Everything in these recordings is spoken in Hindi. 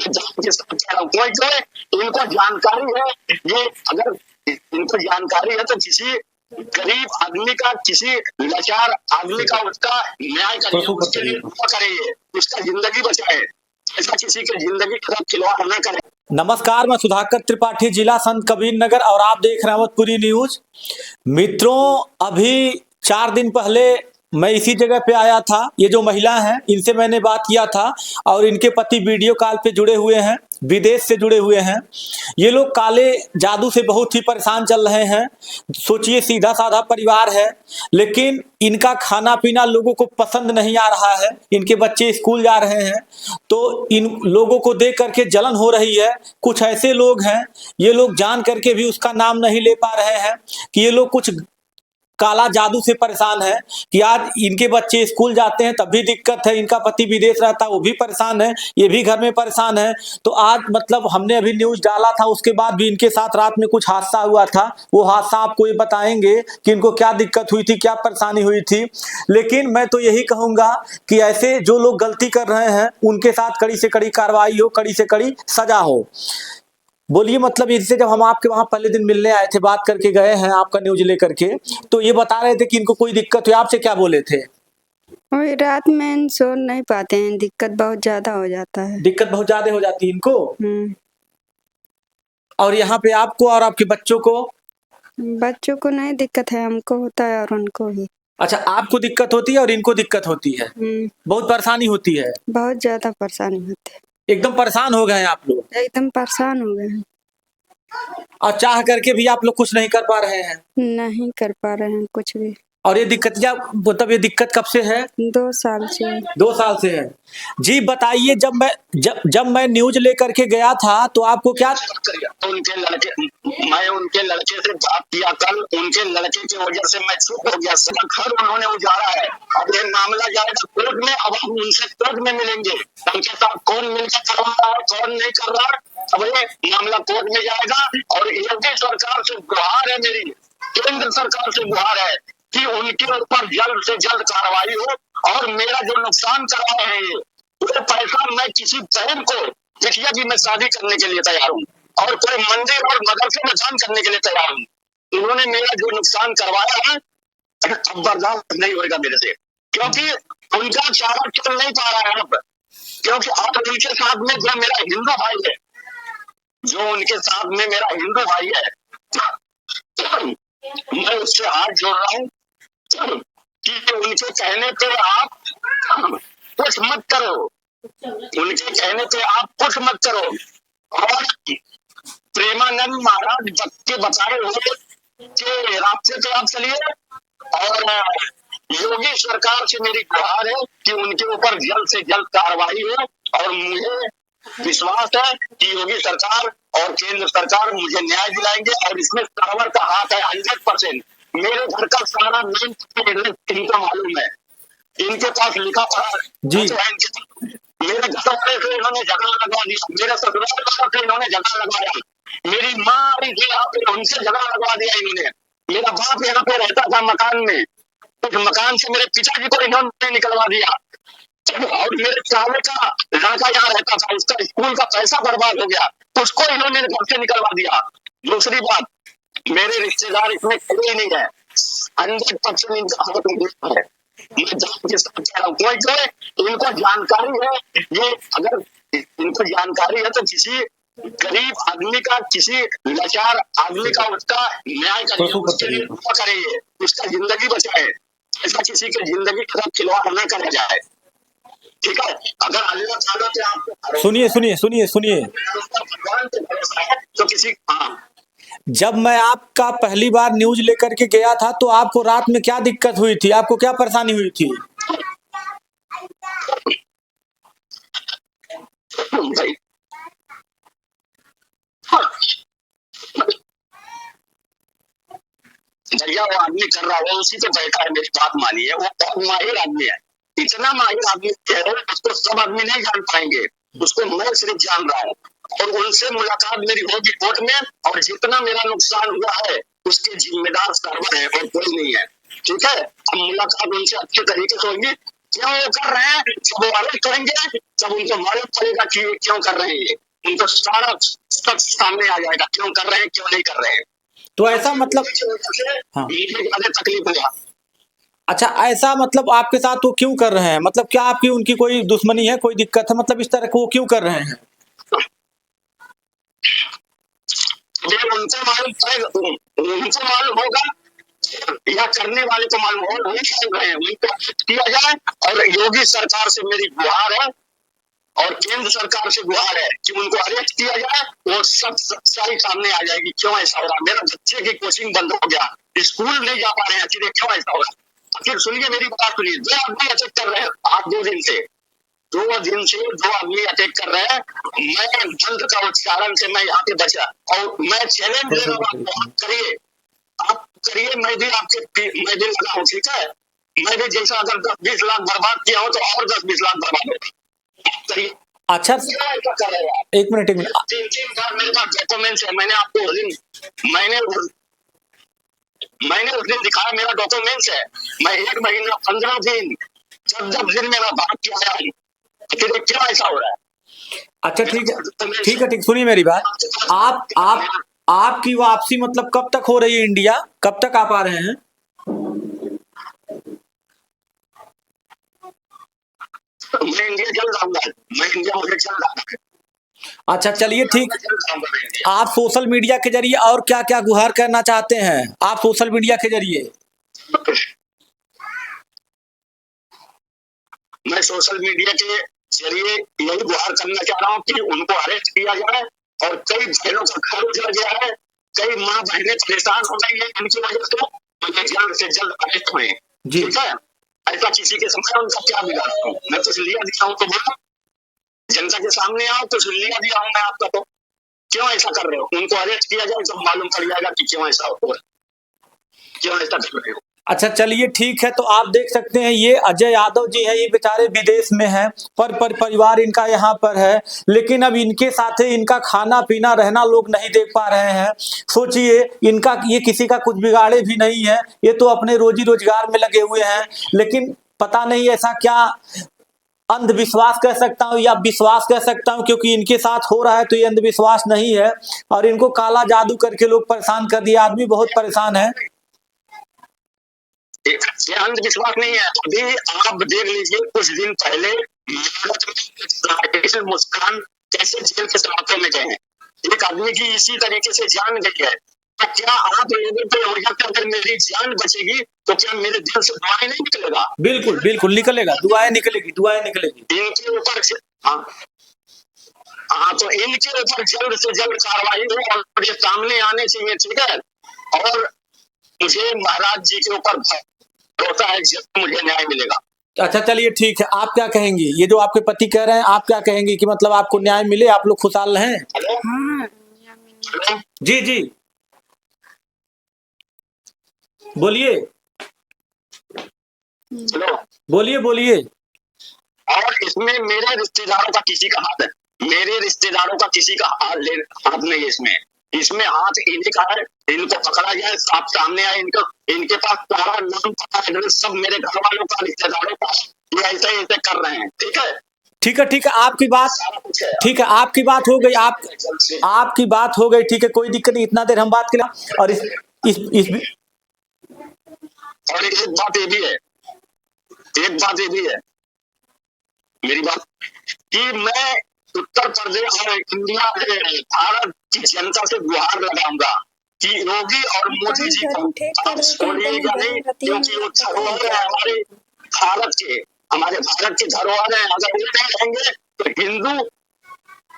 मैं जान के साथ कह रहा हूँ, कोई इनको जानकारी है, ये अगर इनको जानकारी है तो किसी गरीब आदमी का, किसी लाचार आदमी का उसका न्याय करिए, उसके लिए दुआ करिए, उसका जिंदगी बचाए, ऐसा किसी की जिंदगी खराब खिलवाड़ न करे। नमस्कार, मैं सुधाकर त्रिपाठी, जिला संत कबीर नगर, और आप देख रहे हैं अवधपुरी न्यूज। मित्रों, अभी 4 दिन पहले मैं इसी जगह पे आया था। ये जो महिला हैं, इनसे मैंने बात किया था और इनके पति वीडियो कॉल पे जुड़े हुए हैं, विदेश से जुड़े हुए हैं। ये लोग काले जादू से बहुत ही परेशान चल रहे हैं। सोचिए, सीधा साधा परिवार है, लेकिन इनका खाना पीना लोगों को पसंद नहीं आ रहा है। इनके बच्चे स्कूल जा रहे हैं तो इन लोगों को देख करके जलन हो रही है। कुछ ऐसे लोग हैं, ये लोग जान करके भी उसका नाम नहीं ले पा रहे हैं कि ये लोग कुछ काला जादू से परेशान है कि आज इनके बच्चे स्कूल जाते हैं तब भी दिक्कत है, इनका पति विदेश रहता है वो भी परेशान है, ये भी घर में परेशान है। तो आज मतलब हमने अभी न्यूज डाला था, उसके बाद भी इनके साथ रात में कुछ हादसा हुआ था। वो हादसा आपको ये बताएंगे कि इनको क्या दिक्कत हुई थी, क्या परेशानी हुई थी। लेकिन मैं तो यही कहूंगा कि ऐसे जो लोग गलती कर रहे हैं उनके साथ कड़ी से कड़ी कार्रवाई हो, कड़ी से कड़ी सजा हो। बोलिए, मतलब इससे जब हम आपके वहां पहले दिन मिलने आए थे, बात करके गए हैं आपका न्यूज लेकर के, तो ये बता रहे थे कि इनको कोई दिक्कत हुई। आपसे क्या बोले थे? वही रात में सो नहीं पाते हैं, दिक्कत बहुत ज्यादा हो जाता है। दिक्कत बहुत ज्यादा हो जाती है इनको। और यहाँ पे आपको और आपके बच्चों को? बच्चों को नहीं दिक्कत है, हमको होता है और उनको ही। अच्छा, आपको दिक्कत होती है और इनको दिक्कत होती है। बहुत परेशानी होती है। बहुत ज्यादा परेशानी होती है। एकदम परेशान हो गए हैं आप लोग? एकदम परेशान हो गए हैं। और चाह करके भी आप लोग कुछ नहीं कर पा रहे हैं? नहीं कर पा रहे हैं कुछ भी। और ये दिक्कत क्या, मतलब ये दिक्कत कब से है? 2 साल से। 2 साल से है। जी बताइए, जब मैं न्यूज लेकर के गया था तो आपको क्या? उनके लड़के, मैं उनके लड़के से बात किया कल, उनके लड़के की वजह से मैं चुप हो गया। सब घर उन्होंने उजाड़ा है। अब ये मामला जाएगा कोर्ट में, अब हम उनसे कोर्ट में मिलेंगे। उनके साथ कौन मिलकर कर रहा है, कौन नहीं कर रहा, अब ये मामला कोर्ट में जाएगा। और योगी सरकार से गुहार है मेरी, केंद्र सरकार से गुहार है कि उनके ऊपर जल्द से जल्द कार्रवाई हो। और मेरा जो नुकसान कर रहे हैं ये, वो पैसा मैं किसी बहन को, देखिए कि मैं शादी करने के लिए तैयार हूँ और कोई मंदिर और मदरसे में दान करने के लिए तैयार हूँ। इन्होंने मेरा जो नुकसान करवाया है, अब बर्दाश्त नहीं होगा मेरे से, क्योंकि उनका चारा चल नहीं पा रहा है अब। क्योंकि अब उनके साथ में जो मेरा हिंदू भाई है, जो उनके साथ में मेरा हिंदू भाई है, मैं उससे हाथ जोड़ रहा हूँ कि उनके कहने पे आप कुछ मत करो, उनके कहने पे आप कुछ मत करो। और प्रेमानंद महाराज के बताए हुए के रास्ते पे आप चलिए। और योगी सरकार से मेरी गुहार है कि उनके ऊपर जल्द से जल्द कार्रवाई हो। और मुझे विश्वास है कि योगी सरकार और केंद्र सरकार मुझे न्याय दिलाएंगे। और इसमें सरवर का हाथ है 100%। मेरे घर का सारा नाम इनको मालूम है, इनके पास लिखा पड़ा जी। मेरे घर से इन्होंने झगड़ा लगवा दिया, मेरे ससुराल से इन्होंने झगड़ा लगवाया, मेरी माँ भी यहाँ पे, उनसे झगड़ा लगवा दिया इन्होंने। मेरा बाप यहाँ पे रहता था मकान में, उस मकान से मेरे पिताजी को इन्होंने निकलवा दिया। और मेरे साले का लड़का यहाँ रहता था, उसका स्कूल का पैसा बर्बाद हो गया, उसको इन्होंने घर से निकलवा दिया। दूसरी बात, मेरे रिश्तेदार इसमें कोई नहीं है, 100% इनका हाथ है। मैं जान के साथ कह रहा हूँ, कोई इनको जानकारी है, ये अगर इनको जानकारी है तो किसी गरीब आदमी का, किसी लाचार आदमी का उसका न्याय करिए, उसके लिए दुआ करिए, उसका जिंदगी बचाए, ऐसा किसी की जिंदगी खराब खिलवाड़ न करा जाए। ठीक है, अगर अल्लाह ताला पे आपको सुनिए तो किसी जब मैं आपका पहली बार न्यूज लेकर के गया था तो आपको रात में क्या दिक्कत हुई थी, आपको क्या परेशानी हुई थी? भैया वो आदमी कर रहा है, उसी पे बैठा है, मेरी बात मानिए। वो बहुत माहिर आदमी है, इतना माहिर आदमी है, उसको सब आदमी नहीं जान पाएंगे, उसको मैं सिर्फ जान रहा हूँ। और उनसे मुलाकात मेरी होगी कोर्ट में, और जितना मेरा नुकसान हुआ है उसके जिम्मेदार सर्वर है और कोई नहीं है। ठीक है, अब मुलाकात उनसे अच्छे तरीके से होगी। क्यों कर रहे हैं, जब वो अरेस्ट करेंगे तब उनको मालूम पड़ेगा कि ये क्यों कर रहे हैं। ये उनको सारा सब सामने आ जाएगा, क्यों कर रहे हैं क्यों नहीं कर रहे हैं। तो ऐसा मतलब हाँ ज्यादा तकलीफ हुआ। अच्छा, ऐसा मतलब आपके साथ वो क्यों कर रहे हैं? मतलब क्या आपकी उनकी कोई दुश्मनी है, कोई दिक्कत है? मतलब इस तरह को वो क्यों कर रहे हैं? ये उनको मालूम होगा या करने वाले को मालूम हो, वही कर रहे हैं। उनको किया जाए। और योगी सरकार से मेरी गुहार है और केंद्र सरकार से गुहार है कि उनको अरेस्ट किया जाए, वो सब सच्चाई सामने आ जाएगी क्यों ऐसा हो रहा। मेरा बच्चे की कोचिंग बंद हो गया, स्कूल नहीं जा पा रहे हैं, आखिर क्यों ऐसा हो रहा। आखिर सुनिए मेरी बात सुनिए, 2 आदमी अटैक कर रहे हैं आज 2 दिन से 2 आदमी अटैक कर रहे हैं। मैं मंत्र का उच्चारण से मैं यहाँ पे बचा और मैं चैलेंज दे रहा हूँ आपको, आप करिए, मैं भी लगा हूँ, ठीक है। मैं भी जैसा अगर 10-20 लाख बर्बाद किया हो तो और 10-20 लाख बर्बाद होगा, करिए। अच्छा एक मिनट 3 बार मेरे पास डॉक्यूमेंट्स है, मैंने आपको मैंने उस दिन दिखाया, मेरा डॉक्यूमेंट्स है। मैं 1 महीना 15 दिन 14 दिन मेरा बात किया है, फिर क्या ऐसा हो रहा है। अच्छा ठीक है सुनिए मेरी बात। आपकी वापसी मतलब कब तक हो रही है इंडिया, कब तक आप आ रहे हैं? मैं इंडिया जल्द आऊंगा, मैं इंडिया मुझे जल्द आऊंगा। अच्छा चलिए ठीक। आप सोशल मीडिया के जरिए और क्या क्या गुहार करना चाहते हैं? आप सोशल मीडिया के जरिए मैं सोशल मीडिया के जरिए यही गुहार करना चाह रहा हूँ कि उनको अरेस्ट किया जाए। और कई बहनों का घर उजड़ गया है, कई माँ बहनें परेशान हो गई है इनकी वजह से, उन्हें जल्द से जल्द अरेस्ट हुए, ठीक है। ऐसा किसी के समय उनका क्या बिगाड़ता हूँ, मैं कुछ लिया दिया हूँ तो बोला, जनता के सामने आओ, कुछ लिया दिया हूँ मैं आपका, तो क्यों ऐसा कर रहे हो। उनको अरेस्ट किया जाए तो मालूम पड़ जाएगा कि क्यों ऐसा हो रहा है, क्यों ऐसा कर रहे हो। अच्छा चलिए ठीक है। तो आप देख सकते हैं ये अजय यादव जी हैं, ये बेचारे विदेश में हैं, पर परिवार इनका यहाँ पर है, लेकिन अब इनके साथ इनका खाना पीना रहना लोग नहीं देख पा रहे हैं। सोचिए, इनका ये किसी का कुछ बिगाड़े भी नहीं है, ये तो अपने रोजी रोजगार में लगे हुए हैं। लेकिन पता नहीं ऐसा क्या अंधविश्वास कह सकता हूँ या विश्वास कह सकता हूँ, क्योंकि इनके साथ हो रहा है तो ये अंधविश्वास नहीं है, और इनको काला जादू करके लोग परेशान कर दिया। आदमी बहुत परेशान है। ये अंधविश्वास नहीं है। अभी आप देख लीजिए, कुछ दिन पहले मुस्कान कैसे जेल के सलाखों में गए हैं, एक आदमी की इसी तरीके से जान गई है। तो क्या आप लोगों को अगर मेरी जान बचेगी तो क्या मेरे दिल से दुआएं नहीं निकलेगा? बिल्कुल बिल्कुल निकलेगा, दुआएं निकलेगी, दुआएं निकलेगी। इनके ऊपर हाँ, तो इनके ऊपर जल्द से जल्द कार्रवाई हो और ये सामने आने चाहिए, ठीक है। और मुझे महाराज जी के ऊपर भरोसा है, मुझे न्याय मिलेगा। अच्छा चलिए ठीक है। आप क्या कहेंगी, ये जो आपके पति कह रहे हैं, आप क्या कहेंगी कि मतलब आपको न्याय मिले, आप लोग खुशहाल हैं? हाँ जी जी बोलिए बोलिए बोलिए। और इसमें मेरे रिश्तेदारों का किसी का हाथ है, मेरे रिश्तेदारों का किसी का हाथ नहीं है इसमें हाथ इन्हीं का है। इनको पकड़ा जाए, साफ सामने आए, इनके पास सारा नाम पता एड्रेस सब मेरे घर वालों का, रिश्तेदारों का, ये ऐसे कर रहे हैं, ठीक है। ठीक है आपकी बात ठीक है, आपकी बात हो गई, आपकी बात हो गई, ठीक है, कोई दिक्कत नहीं, इतना देर हम बात करें। और और एक बात ये भी है मेरी बात, कि मैं उत्तर प्रदेश और इंडिया भारत की जनता से गुहार लगाऊंगा कि योगी और मोदी जी को आप छोड़िएगा नहीं, क्योंकि वो धरोहर है हमारे भारत की धरोहर है। अगर ये नहीं रहेंगे तो हिंदू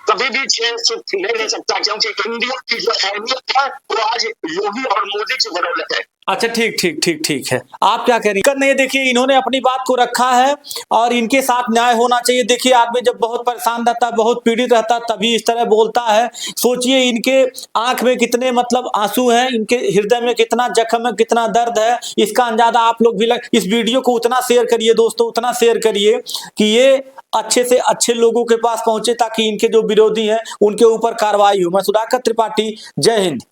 कभी भी चैन सुख नहीं ले सकता, क्योंकि इंडिया की जो अहमियत है वो आज योगी और मोदी की बदौलत है। अच्छा ठीक है। आप क्या कह रही हैं? नहीं, देखिए इन्होंने अपनी बात को रखा है और इनके साथ न्याय होना चाहिए। देखिए आदमी जब बहुत परेशान रहता है, बहुत पीड़ित रहता है, तभी इस तरह बोलता है। सोचिए इनके आंख में कितने मतलब आंसू हैं, इनके हृदय में कितना जख्म है, कितना दर्द है, इसका अंदाजा आप लोग भी इस वीडियो को उतना शेयर करिए दोस्तों, उतना शेयर करिए कि ये अच्छे से अच्छे लोगों के पास पहुंचे, ताकि इनके जो विरोधी हैं उनके ऊपर कार्रवाई हो। मैं सुधाकर त्रिपाठी, जय हिंद।